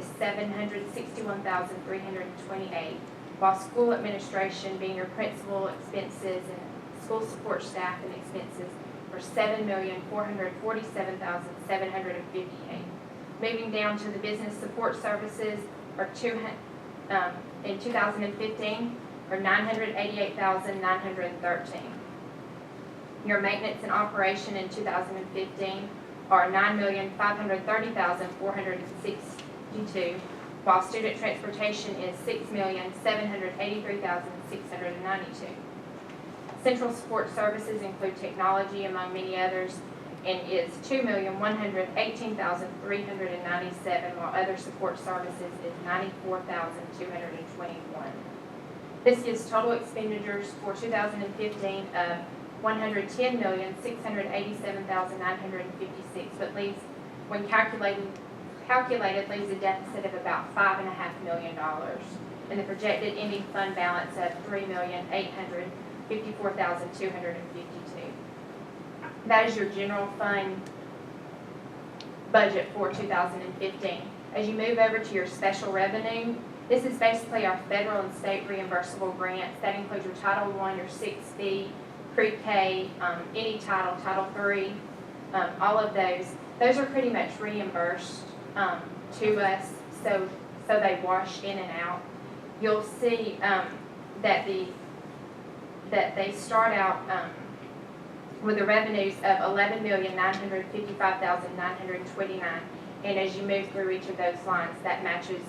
is $761,328, while school administration, being your principal expenses and school support staff and expenses, are $7,447,758. Moving down to the business support services, are in 2015 are $988,913. Your maintenance and operation in 2015 are $9,530,462, while student transportation is $6,783,692. Central support services include technology, among many others, and is $2,118,397, while other support services is $94,221. This gives total expenditures for 2015 of $110,687,956, but leaves, when calculated, leaves a deficit of about $5.5 million, and the projected ending fund balance of $3,854,252. That is your general fund budget for 2015. As you move over to your special revenue, this is basically our federal and state reimbursable grants. That includes your Title I, your 6B, pre-K, any title, Title III, all of those. Those are pretty much reimbursed to us, so they wash in and out. You'll see that they start out with the revenues of $11,955,929, and as you move through each of those lines, that matches,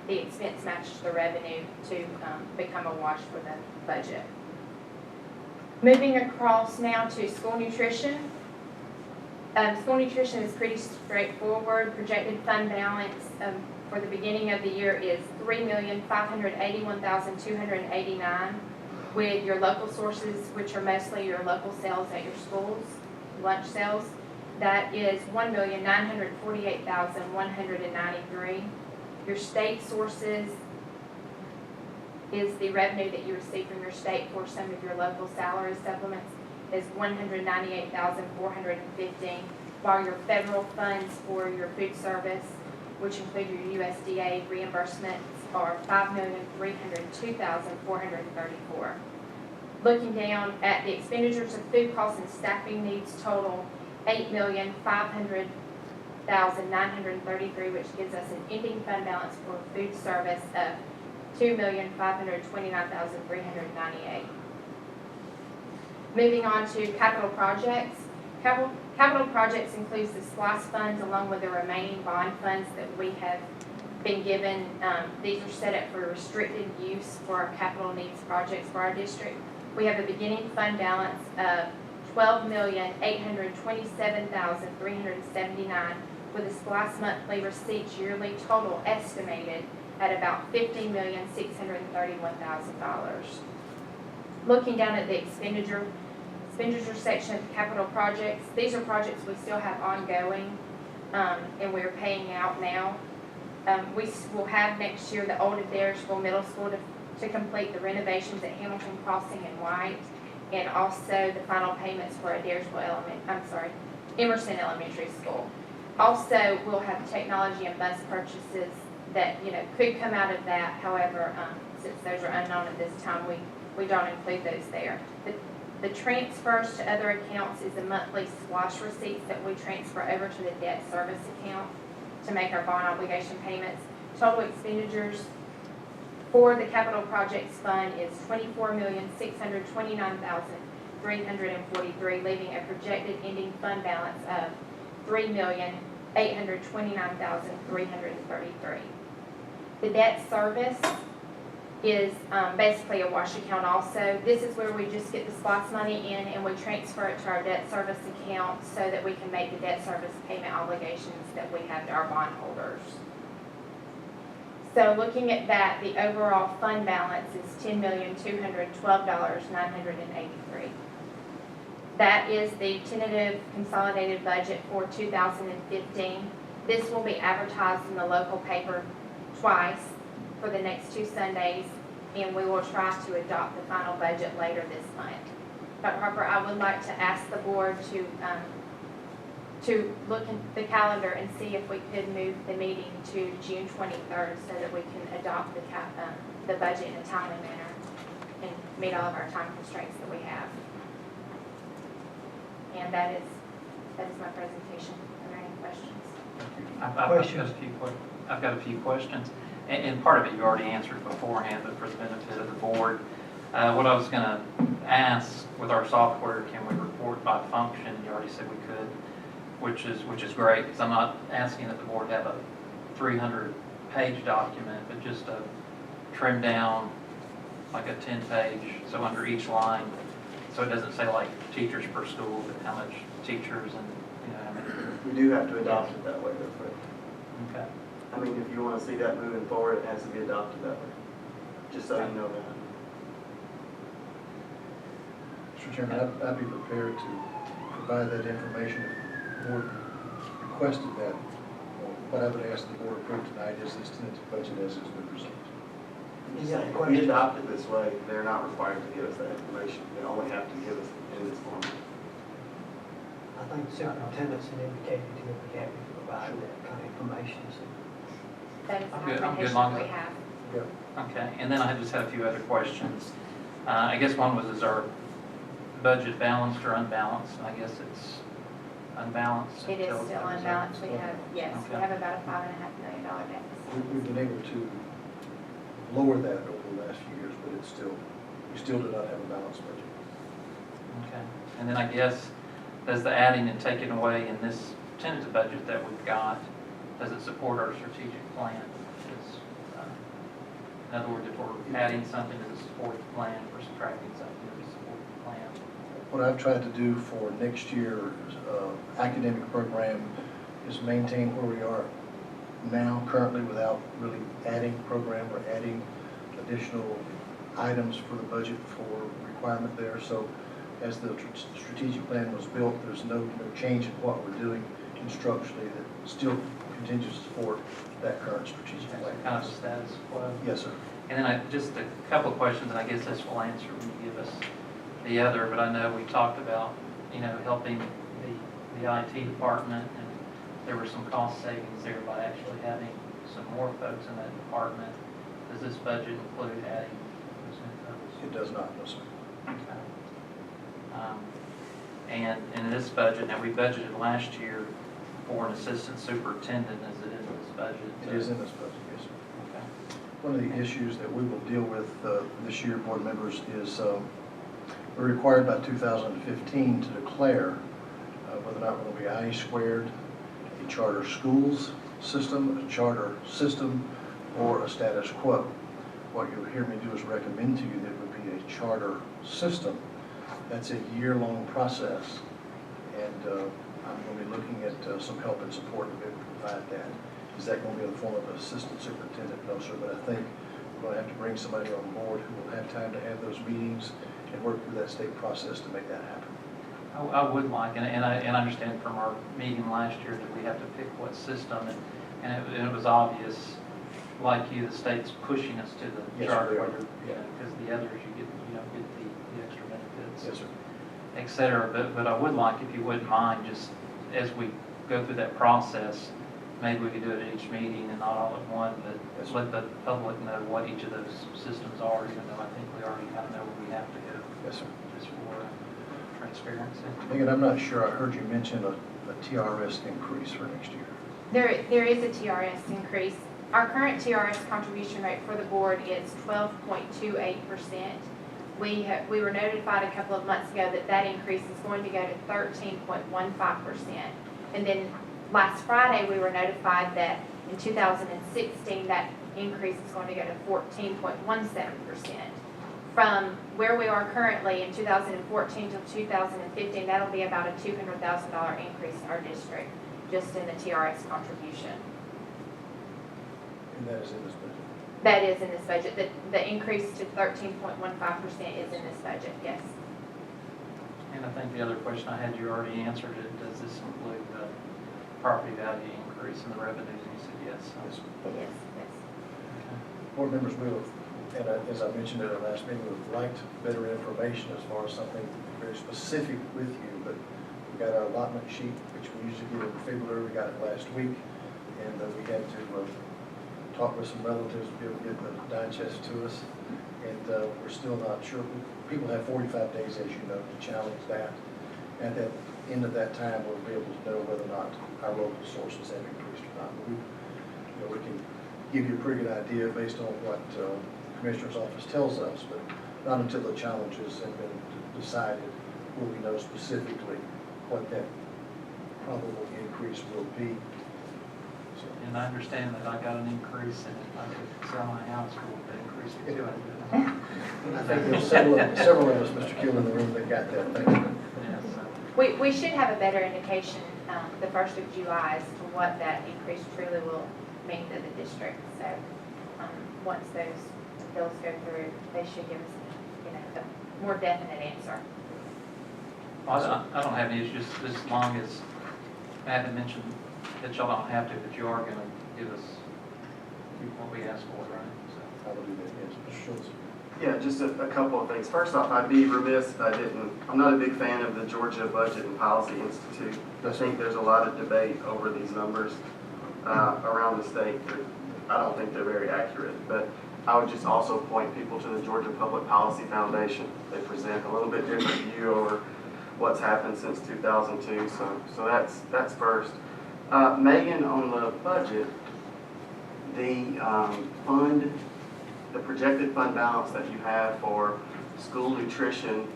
the expense matches the revenue to become a wash for the budget. Moving across now to school nutrition. School nutrition is pretty straightforward. Projected fund balance for the beginning of the year is $3,581,289, with your local sources, which are mostly your local sales at your schools, lunch sales. That is $1,948,193. Your state sources is the revenue that you receive from your state for some of your local salary supplements, is $198,415, while your federal funds for your food service, which include your USDA reimbursements, are $5,302,434. Looking down at the expenditures of food costs and staffing needs total $8,500,933, which gives us an ending fund balance for food service of $2,529,398. Moving on to capital projects. Capital projects includes the SPLOST funds along with the remaining bond funds that we have been given. These are set up for restricted use for our capital needs projects for our district. We have a beginning fund balance of $12,827,379 with a SPLOST monthly receipts yearly total estimated at about $15,631,000. Looking down at the expenditure section of capital projects, these are projects we still have ongoing and we're paying out now. We will have next year the old Adairsville Middle School to complete the renovations at Hamilton Crossing and White, and also the final payments for Emerson Elementary School. Also, we'll have technology and bus purchases that could come out of that. However, since those are unknown at this time, we don't include those there. The transfers to other accounts is the monthly SPLOST receipts that we transfer over to the debt service account to make our bond obligation payments. Total expenditures for the capital projects fund is $24,629,343, leaving a projected ending fund balance of $3,829,333. The debt service is basically a wash account also. This is where we just get the SPLOST money in and we transfer it to our debt service account so that we can make the debt service payment obligations that we have to our bondholders. So looking at that, the overall fund balance is $10,212,983. That is the tentative consolidated budget for 2015. This will be advertised in the local paper twice for the next 2 Sundays, and we will try to adopt the final budget later this month. Dr. Harper, I would like to ask the board to to look in the calendar and see if we could move the meeting to June 23rd so that we can adopt the budget in a timely manner and meet all of our time constraints that we have. And that is my presentation. Are there any questions? I've got a few questions, and part of it you already answered beforehand, but for the benefit of the board, what I was going to ask with our software, can we report by function? You already said we could, which is great, because I'm not asking that the board have a 300-page document, but just a trimmed down, like a 10-page, so under each line, so it doesn't say like teachers per school, but how much teachers and how many. We do have to adopt it that way, though, Fred. Okay. I mean, if you want to see that moving forward, it has to be adopted that way, just so you know that. Mr. Chairman, I'd be prepared to provide that information if the board requested that. What I would ask the board approve tonight is this tentative budget as it's been presented. If we adopt it this way, they're not required to give us that information. They only have to give us in this form. I think the superintendent's indicated he'll be happy to provide that kind of information. So That is the I'm good recommendation long that as we have. Okay, and then I just had a few other questions. I guess one was, is our budget balanced or unbalanced? And I guess it's unbalanced. It is until- still unbalanced. We have, yes, we Okay. have about a $5.5 million deficit. We've been able to lower that over the last few years, but we still do not have a balanced budget. Okay, and then I guess, does the adding and taking away in this tentative budget that we've got, does it support our strategic plan? In other words, if we're adding something, does it support the plan? If we're subtracting something, does it support the plan? What I've tried to do for next year's academic program is maintain where we are now currently without really adding program or adding additional items for the budget for requirement there. So as the strategic plan was built, there's no change in what we're doing instructionally that still continues to support that current strategic plan. Kind of the status quo. Yes, sir. And then just a couple of questions, and I guess this will answer when you give us the other, but I know we talked about, helping the IT department, and there were some cost savings there by actually having some more folks in that department. Does this budget include adding those new folks? It does not, no, sir. Okay. And in this budget, now we budgeted last year for an assistant superintendent. Is it in this budget? It is in this budget, yes, sir. Okay. One of the issues that we will deal with this year, board members, is we're required by 2015 to declare whether or not we're going to be I squared, a charter schools system, a charter system, or a status quo. What you'll hear me do is recommend to you that it would be a charter system. That's a year-long process, and I'm going to be looking at some help and support to be able to provide that. Is that going to be in the form of an assistant superintendent? No, sir, but I think we're going to have to bring somebody on board who will have time to have those meetings and work through that state process to make that happen. I would like, and I understand from our meeting last year that we have to pick what system, and it was obvious, like you, the state's pushing us to the Yes, charter, they are. because the others you don't get the extra benefits, Yes, sir. et cetera. But I would like, if you wouldn't mind, just as we go through that process, maybe we could do it at each meeting and not all at one, but Yes, let the public know what each of those systems are, even though I think we already kind of know where we have to go, Yes, sir. just for transparency. Megan, I'm not sure I heard you mention a TRS increase for next year. There is a TRS increase. Our current TRS contribution rate for the board is 12.28%. We were notified a couple of months ago that increase is going to go to 13.15%. And then last Friday, we were notified that in 2016, that increase is going to go to 14.17%. From where we are currently in 2014 to 2015, that'll be about a $200,000 increase in our district, just in the TRS contribution. And that is in this budget. That is in this budget. The increase to 13.15% is in this budget, yes. And I think the other question I had, you already answered it. Does this include the property value increase in the revenues? And you said yes. Yes, sir. It is, yes. Board members, we have, and as I mentioned at our last meeting, we would like better information as far as something very specific with you, but we got our allotment sheet, which we usually get in February. We got it last week. And we had to talk with some relatives to be able to get the digest to us. And we're still not sure. People have 45 days, as you know, to challenge that. At the end of that time, we'll be able to know whether or not our local sources have increased or not. We can give you a pretty good idea based on what the Commissioner's Office tells us, but not until the challenges have been decided will we know specifically what that probable increase will be. So, And I understand that I got an increase, and if I could sell my house, we'll increase it too. I think there's several of us, Mr. Kill, in the room that got that. Thank you. Yeah, so. We should have a better indication the 1st of July as to what that increase truly will mean to the district. So once those bills go through, they should give us, a more definite answer. I don't have any issues, just as long as, I haven't mentioned that y'all don't have to, but you are gonna give us what we asked for, right? So. I will do that, yes. Mr. Schultz. Yeah, just a couple of things. First off, I'd be remiss if I didn't, I'm not a big fan of the Georgia Budget and Policy Institute. I think there's a lot of debate over these numbers around the state. I don't think they're very accurate, but I would just also point people to the Georgia Public Policy Foundation. They present a little bit different view over what's happened since 2002, so that's first. Megan, on the budget, the projected fund balance that you have for school nutrition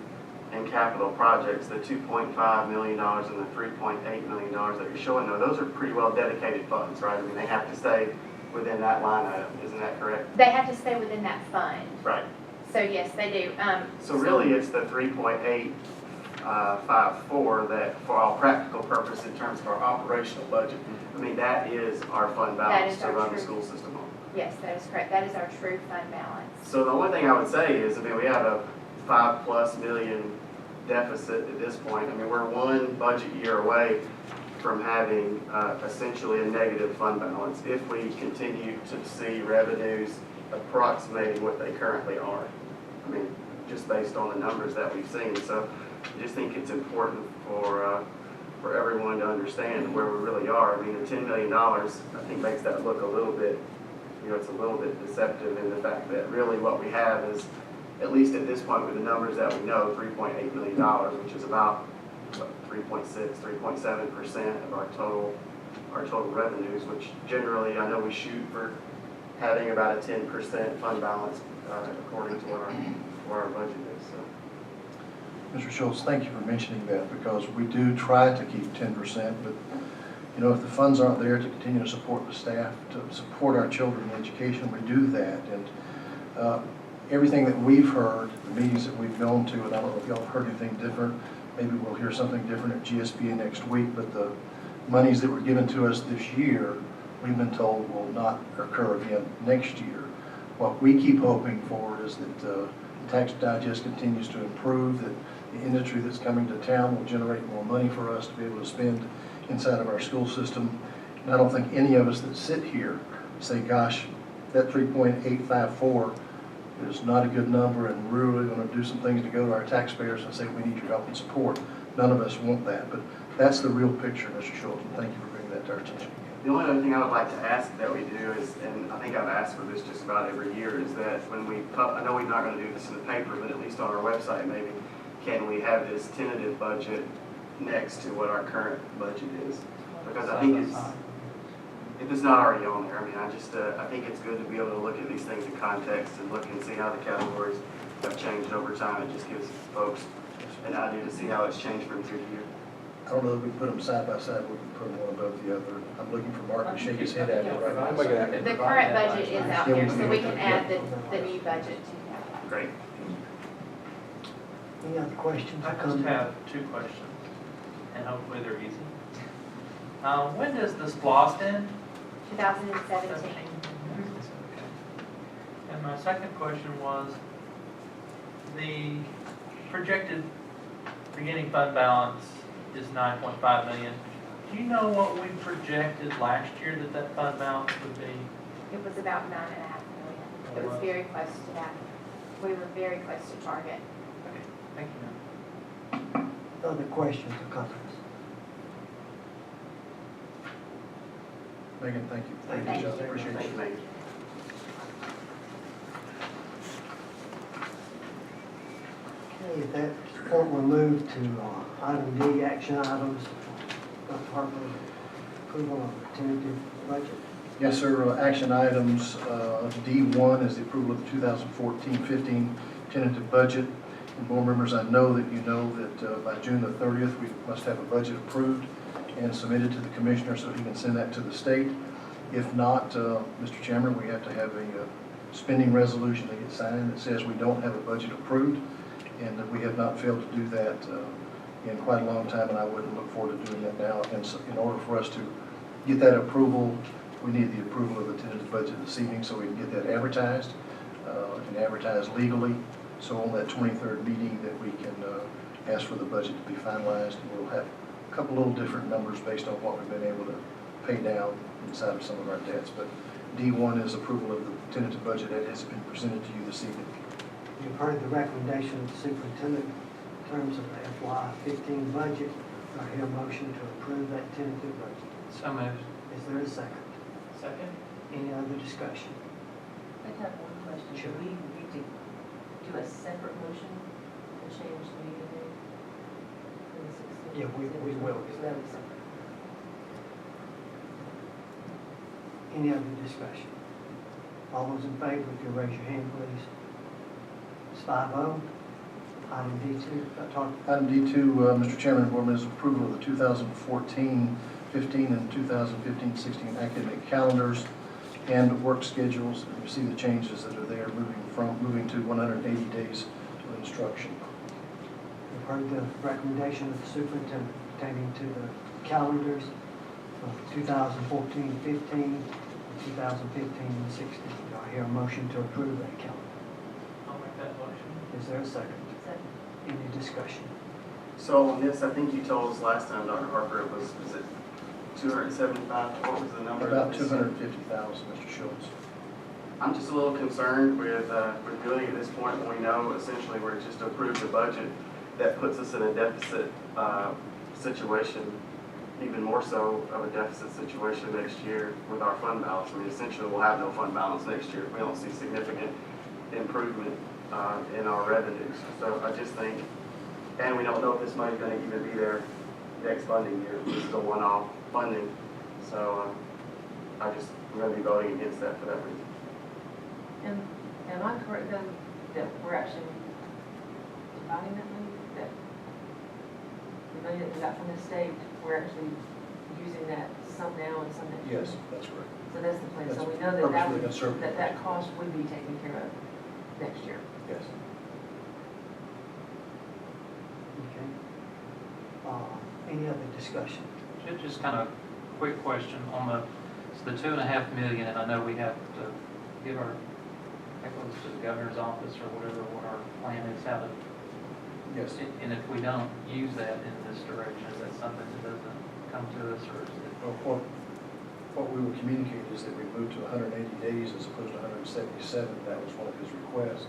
and capital projects, the $2.5 million and the $3.8 million that you're showing there, those are pretty well dedicated funds, right? I mean, they have to stay within that line item, isn't that correct? They have to stay within that fund. Right. So yes, they do. So really, it's the 3.854 that, for all practical purposes, in terms of our operational budget, I mean, that is our fund balance is to our run the true- school system on. Yes, that is correct. That is our true fund balance. So the only thing I would say is, I mean, we have a $5+ million deficit at this point. I mean, we're one budget year away from having essentially a negative fund balance if we continue to see revenues approximating what they currently are. I mean, just based on the numbers that we've seen. So I just think it's important for everyone to understand where we really are. I mean, the $10 million, I think, makes that look a little bit, it's a little bit deceptive in the fact that really what we have is, at least at this point with the numbers that we know, $3.8 million, which is about 3.7% of our total revenues, which generally I know we shoot for having about a 10% fund balance according to what our budget is. So. Mr. Schultz, thank you for mentioning that, because we do try to keep 10%, but if the funds aren't there to continue to support the staff, to support our children in education, we do that. And everything that we've heard, the meetings that we've gone to, and I don't know if y'all have heard anything different, maybe we'll hear something different at GSBA next week, but the monies that were given to us this year, we've been told will not occur again next year. What we keep hoping for is that the tax digest continues to improve, that the industry that's coming to town will generate more money for us to be able to spend inside of our school system. And I don't think any of us that sit here say, gosh, that 3.854 is not a good number, and we're really going to do some things to go to our taxpayers and say we need your help and support. None of us want that, but that's the real picture, Mr. Schultz, and thank you for bringing that to our attention. The only other thing I would like to ask that we do is, and I think I've asked for this just about every year, is that when I know we're not going to do this in the paper, but at least on our website maybe, can we have this tentative budget next to what our current budget is? Because I think if it's not already on there, I mean, I think it's good to be able to look at these things in context and look and see how the categories have changed over time. It just gives folks an idea to see how it's changed from year to year. I don't know if we can put them side by side, we can put them one above the other. I'm looking for Mark to shake his head at it right now. The current budget is out there, so we can add the new budget to that. Great. Any other questions or I just comments? have two questions, and hopefully they're easy. When does the SPOS end? 2017. And my second question was, the projected beginning fund balance is 9.5 million. Do you know what we projected last year that fund balance would be? It was about 9.5 million. It was very close to that. We were very close to target. Okay, thank you. Other questions or comments? Megan, thank you. Thank you. John. Appreciate Thank you, you. Megan. Okay, at that point, we'll move to item D, action items. Dr. Harper, approval of tentative budget. Yes, sir. Action items, D1 is the approval of the 2014-15 tentative budget. And board members, I know that you know that by June the 30th, we must have a budget approved and submitted to the commissioner so he can send that to the state. If not, Mr. Chairman, we have to have a spending resolution that gets signed that says we don't have a budget approved, and that we have not failed to do that in quite a long time, and I wouldn't look forward to doing that now. And so in order for us to get that approval, we need the approval of the tentative budget this evening so we can get that advertised and advertised legally. So on that 23rd meeting that we can ask for the budget to be finalized. We'll have a couple little different numbers based on what we've been able to pay down inside of some of our debts. But D1 is approval of the tentative budget that has been presented to you this evening. You've heard the recommendation of the superintendent in terms of the FY15 budget. Do I hear a motion to approve that tentative budget? So moved. Is there a second? Second? Any other discussion? I have one question. Sure. Should we need to do a separate motion to change the meeting date for the 16th? Yeah, we will. So that'll be separate. Any other discussion? All those in favor, if you'll raise your hand, please. It's 5-0. Item D2, Dr. Harper. Item D2, Mr. Chairman, board members, approval of the 2014-15 and 2015-16 academic calendars and work schedules. You see the changes that are there, moving to 180 days of instruction. You've heard the recommendation of the superintendent pertaining to the calendars of 2014-15 and 2015-16. Do I hear a motion to approve that calendar? I'll make that motion. Is there a second? Second. Any discussion? So on this, I think you told us last time, Dr. Harper, it was it 275, what was the number? About 250,000, Mr. Schultz. I'm just a little concerned with doing it at this point when we know essentially we're just approved the budget that puts us in a deficit situation, even more so of a deficit situation next year with our fund balance. I mean, essentially we'll have no fund balance next year if we don't see significant improvement in our revenues. So I just think, and we don't know if this money's going to even be there next funding year. This is a one-off funding. So I'm going to be voting against that for that reason. And am I correct then that we're actually dividing that money? That the money that we got from the state, we're actually using that some now and some next year? Yes, that's correct. So that's the plan. So That's we know that purposely conservative. that cost would be taken care of next year. Yes. Okay. Any other discussion? Just kind of quick question on the 2.5 million, and I know we have to give our echoes to the governor's office or whatever, what our plan is, how to, Yes. and if we don't use that in this direction, is that something that doesn't come to us, or is it? Well, what we will communicate is that we move to 180 days as opposed to 177. That was one of his requests.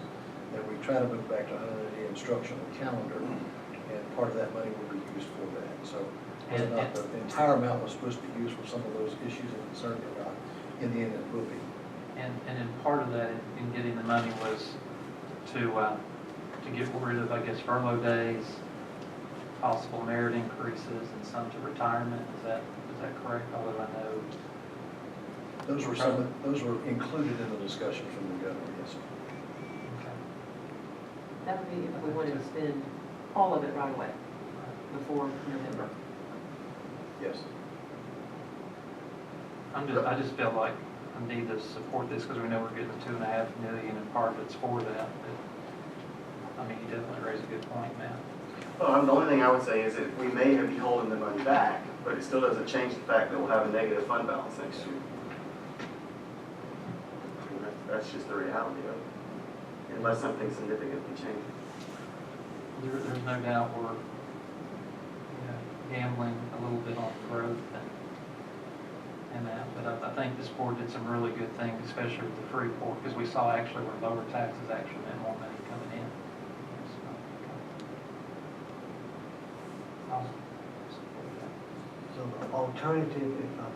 That we try to move back to 180 instructional calendar, and part of that money will be used for that. So whether or not the entire amount was supposed to be used for some of those issues and concerns or not, in the end it will be. And then part of that in getting the money was to get rid of, I guess, furlough days, possible merit increases, and some to retirement. Is that correct? Although I know. Those were included in the discussion from the governor, yes, sir. Okay. That would be if we wanted to spend all of it right away before November. Yes. I just feel like I need to support this because we know we're getting the 2.5 million, and part of it's for that. But, I mean, you definitely raise a good point, Matt. Well, the only thing I would say is that we may be holding the money back, but it still doesn't change the fact that we'll have a negative fund balance next year. I mean, that's just the reality of it, unless something significantly changes. There's no doubt we're gambling a little bit on growth and that, but I think this board did some really good things, especially with the Freeport, because we saw actually where lower taxes actually meant more money coming in. So, I'll support that. So the alternative, if I'm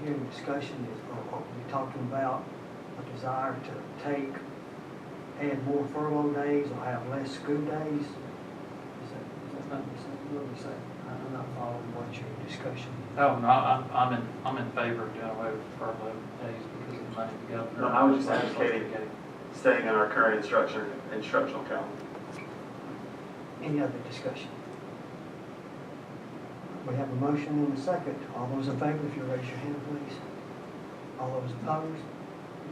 here in discussion is, are we talking about a desire to add more furlough days or have less school days? Is that what you're saying? I'm not following what your discussion. Oh, no, I'm in favor of doing away with furlough days because of the money the governor. No, I was just advocating staying in our current instructional calendar. Any other discussion? We have a motion and a second. All those in favor, if you raise your hand, please. All those opposed?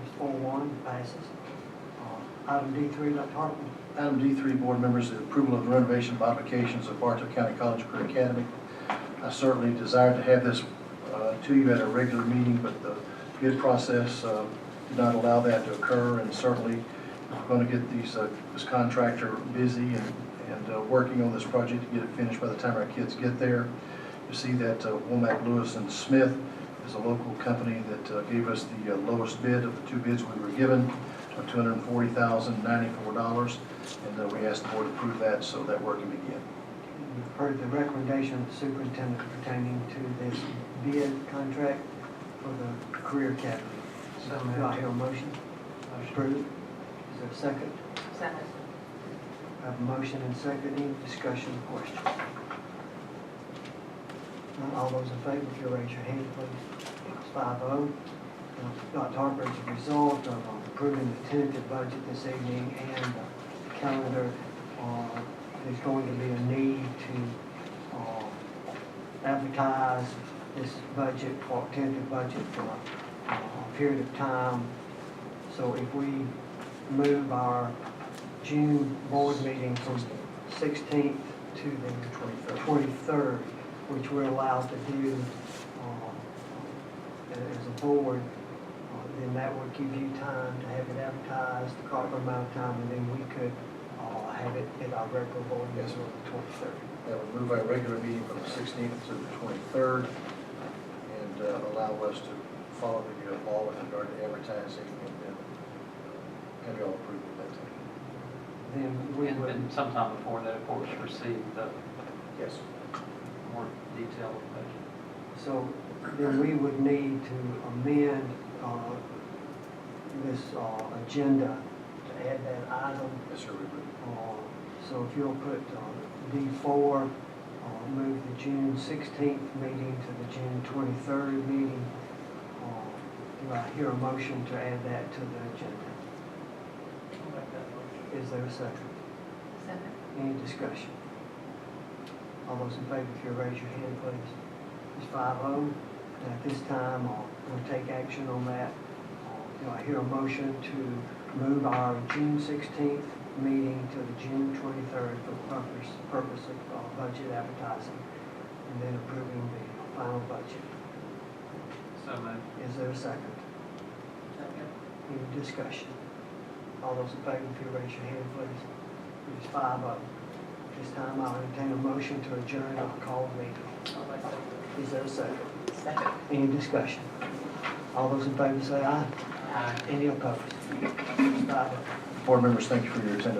It's 4-1, passes. Item D3, Dr. Hartman. Item D3, board members, the approval of the renovation modifications of Bartow County College Career Academy. I certainly desired to have this to you at a regular meeting, but the bid process did not allow that to occur, and certainly we're going to get this contractor busy and working on this project to get it finished by the time our kids get there. You see that Womack Lewis and Smith is a local company that gave us the lowest bid of the two bids we were given, $240,094, and we asked the board to approve that so that work can begin. You've heard the recommendation of the superintendent pertaining to this bid contract for the Career Academy. So Do I hear a motion? Approved. Is there a second? Second. I have a motion and second. Any discussion or question? None. All those in favor, if you'll raise your hand, please. It's 5-0. Dr. Harper, as a result of approving the tentative budget this evening and the calendar, there's going to be a need to advertise this budget, or tentative budget, for a period of time. So if we move our June board meeting from 16th to the 23rd, which we're allowed to do as a board, then that would give you time to have it advertised, the proper amount of time, and then we could have it at our regular board meeting on the 23rd. That would move our regular meeting from the 16th to the 23rd and allow us to follow the law with regard to advertising and then have you all approve at that time. Then we would, And sometime before that, of course, receive the Yes. more detailed budget. so then we would need to amend this agenda to add that item. Yes, sir, we would. So if you'll put D4, move the June 16th meeting to the June 23rd meeting. Do I hear a motion to add that to the agenda? I'll make that motion. Is there a second? Second. Any discussion? All those in favor, if you'll raise your hand, please. It's 5-0. And at this time, we'll take action on that. Do I hear a motion to move our June 16th meeting to the June 23rd for the purpose of budget advertising and then approving the final budget? So moved. Is there a second? Second. Any discussion? All those in favor, if you raise your hand, please. It's 5-0. This time I'll entertain a motion to adjourn our call meeting. I'll make that motion. Is there a second? Second. Any discussion? All those in favor say aye. Aye. Any opposed? It's 5-0. Board members, thank you for your attendance.